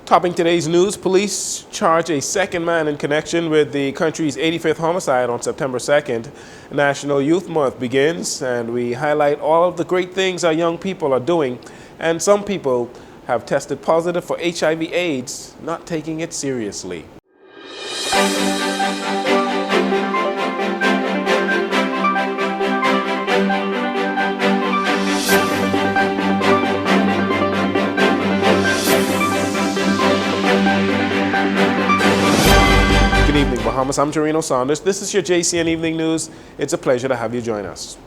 Topping today's news, police charge a second man in connection with the country's 85th homicide on September 2nd. National Youth Month begins, and we highlight all of the great things our young people are doing. And some people have tested positive for HIV/AIDS, not taking it seriously. Good evening, Bahamas. I'm Jarino Saunders. This is your JCN Evening News. It's a pleasure to have you join us.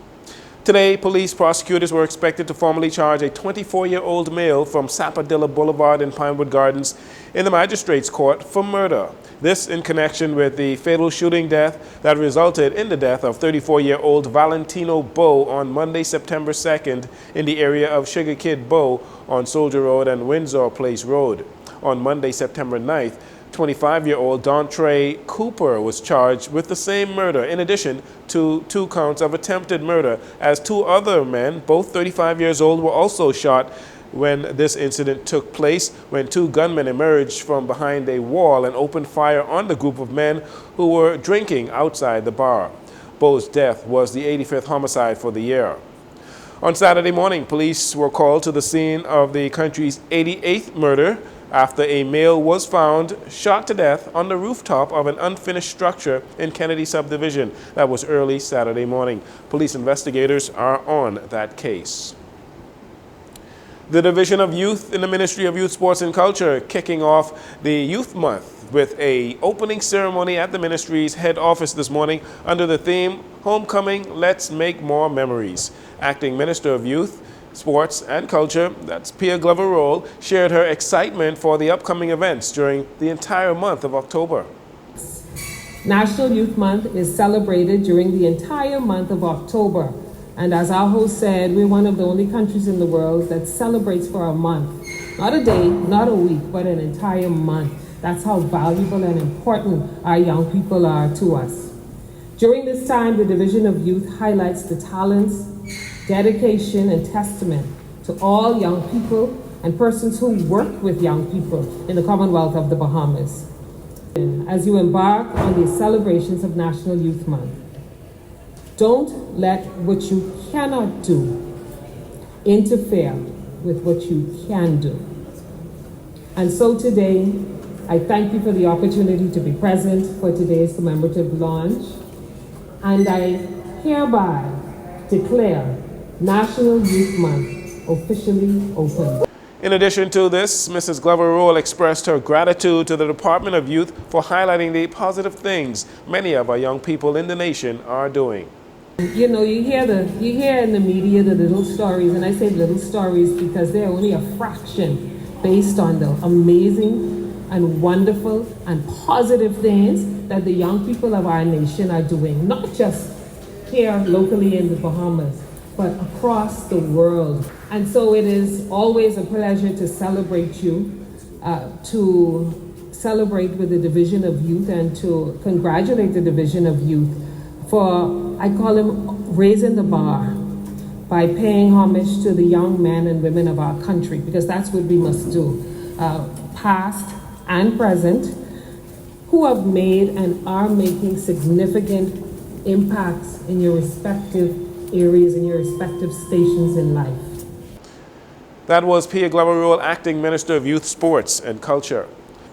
Today, police prosecutors were expected to formally charge a 24-year-old male from Sappadilla Boulevard in Pinewood Gardens in the magistrate's court for murder. This in connection with the fatal shooting death that resulted in the death of 34-year-old Valentino Bow on Monday, September 2nd in the area of Sugar Kid Bow on Soldier Road and Windsor Place Road. On Monday, September 9th, 25-year-old Dontre Cooper was charged with the same murder, in addition to 2 counts of attempted murder, as 2 other men, both 35 years old, were also shot when this incident took place, when 2 gunmen emerged from behind a wall and opened fire on the group of men who were drinking outside the bar. Bow's death was the 85th homicide for the year. On Saturday morning, police were called to the scene of the country's 88th murder after a male was found shot to death on the rooftop of an unfinished structure in Kennedy Subdivision. That was early Saturday morning. Police investigators are on that case. The Division of Youth in the Ministry of Youth, Sports and Culture kicking off the Youth Month with an opening ceremony at the ministry's head office this morning under the theme, Homecoming, Let's Make More Memories. Acting Minister of Youth, Sports and Culture, that's Pia Glover-Roll, shared her excitement for the upcoming events during the entire month of October. National Youth Month is celebrated during the entire month of October. And as our host said, we're one of the only countries in the world that celebrates for a month. Not a day, not a week, but an entire month. That's how valuable and important our young people are to us. During this time, the Division of Youth highlights the talents, dedication, and testament to all young people and persons who work with young people in the Commonwealth of the Bahamas. As you embark on these celebrations of National Youth Month, don't let what you cannot do interfere with what you can do. And so today, I thank you for the opportunity to be present for today's commemorative launch, and I hereby declare National Youth Month officially open. In addition to this, Mrs. Glover-Roll expressed her gratitude to the Department of Youth for highlighting the positive things many of our young people in the nation are doing. You know, you hear in the media the little stories, and I say little stories because they're only a fraction based on the amazing and wonderful and positive things that the young people of our nation are doing, not just here locally in the Bahamas, but across the world. And so it is always a pleasure to celebrate you, to celebrate with the Division of Youth and to congratulate the Division of Youth for, I call them, raising the bar by paying homage to the young men and women of our country, because that's what we must do, past and present, who have made and are making significant impacts in your respective areas, in your respective stations in life. That was Pia Glover-Roll, Acting Minister of Youth, Sports and Culture.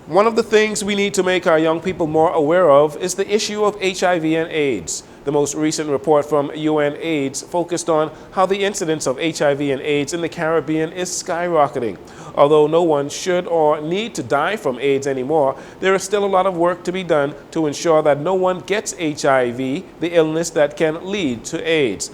One of the things we need to make our young people more aware of is the issue of HIV and AIDS. The most recent report from UN AIDS focused on how the incidence of HIV and AIDS in the Caribbean is skyrocketing. Although no one should or need to die from AIDS anymore, there is still a lot of work to be done to ensure that no one gets HIV, the illness that can lead to AIDS.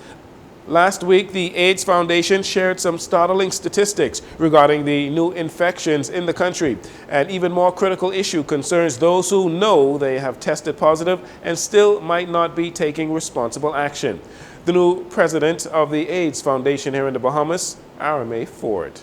Last week, the AIDS Foundation shared some startling statistics regarding the new infections in the country. An even more critical issue concerns those who know they have tested positive and still might not be taking responsible action. The new president of the AIDS Foundation here in the Bahamas, Arame Ford.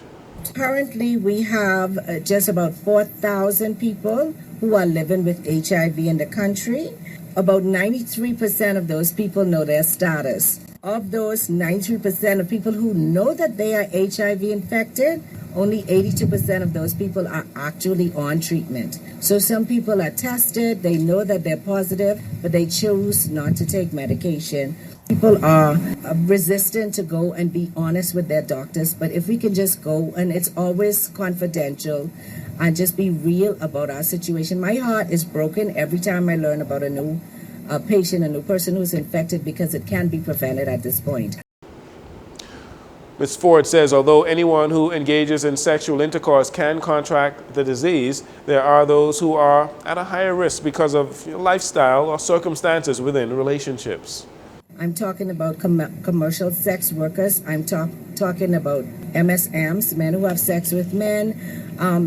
Currently, we have just about 4,000 people who are living with HIV in the country. About 93% of those people know their status. Of those, 93% of people who know that they are HIV infected, only 82% of those people are actually on treatment. So some people are tested, they know that they're positive, but they choose not to take medication. People are resistant to go and be honest with their doctors, but if we can just go, and it's always confidential, and just be real about our situation. My heart is broken every time I learn about a new patient, a new person who's infected, because it can be prevented at this point. Ms. Ford says although anyone who engages in sexual intercourse can contract the disease, there are those who are at a higher risk because of lifestyle or circumstances within relationships. I'm talking about commercial sex workers. I'm talking about MSMs, men who have sex with men.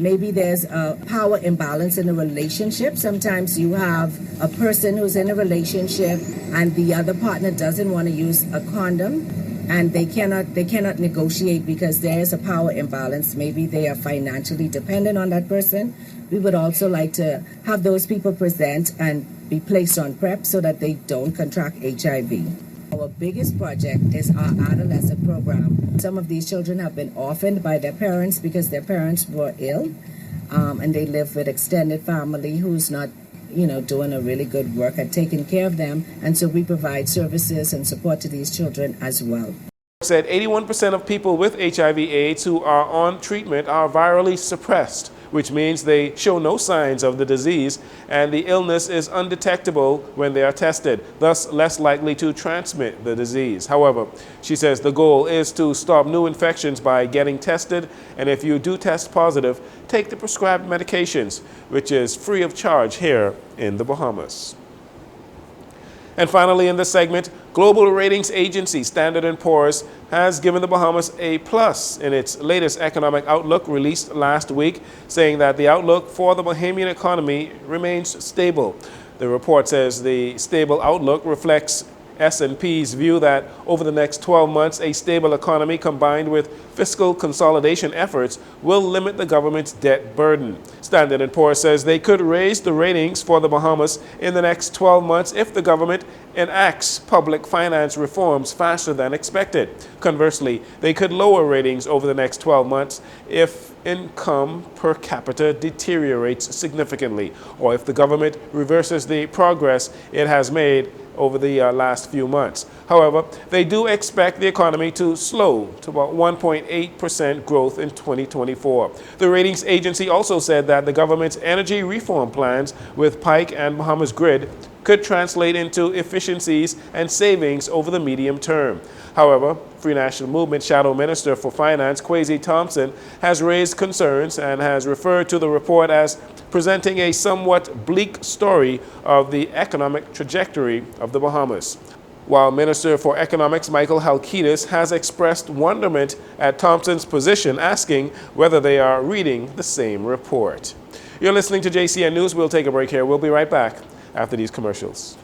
Maybe there's a power imbalance in a relationship. Sometimes you have a person who's in a relationship and the other partner doesn't want to use a condom, and they cannot negotiate because there is a power imbalance. Maybe they are financially dependent on that person. We would also like to have those people present and be placed on PrEP so that they don't contract HIV. Our biggest project is our adolescent program. Some of these children have been orphaned by their parents because their parents were ill, and they live with extended family who's not doing a really good work at taking care of them, and so we provide services and support to these children as well. Said 81% of people with HIV/AIDS who are on treatment are virally suppressed, which means they show no signs of the disease and the illness is undetectable when they are tested, thus less likely to transmit the disease. However, she says the goal is to stop new infections by getting tested, and if you do test positive, take the prescribed medications, which is free of charge here in the Bahamas. And finally, in this segment, global ratings agency Standard & Poor's has given the Bahamas a plus in its latest economic outlook released last week, saying that the outlook for the Bahamian economy remains stable. The report says the stable outlook reflects S&P's view that over the next 12 months, a stable economy combined with fiscal consolidation efforts will limit the government's debt burden. Standard & Poor's says they could raise the ratings for the Bahamas in the next 12 months if the government enacts public finance reforms faster than expected. Conversely, they could lower ratings over the next 12 months if income per capita deteriorates significantly, or if the government reverses the progress it has made over the last few months. However, they do expect the economy to slow to about 1.8% growth in 2024. The ratings agency also said that the government's energy reform plans with Pike and Bahamas Grid could translate into efficiencies and savings over the medium term. However, Free National Movement Shadow Minister for Finance, Kwesi Thompson, has raised concerns and has referred to the report as presenting a somewhat bleak story of the economic trajectory of the Bahamas. While Minister for Economics Michael Halkitis has expressed wonderment at Thompson's position, asking whether they are reading the same report. You're listening to JCN News. We'll take a break here. We'll be right back after these commercials.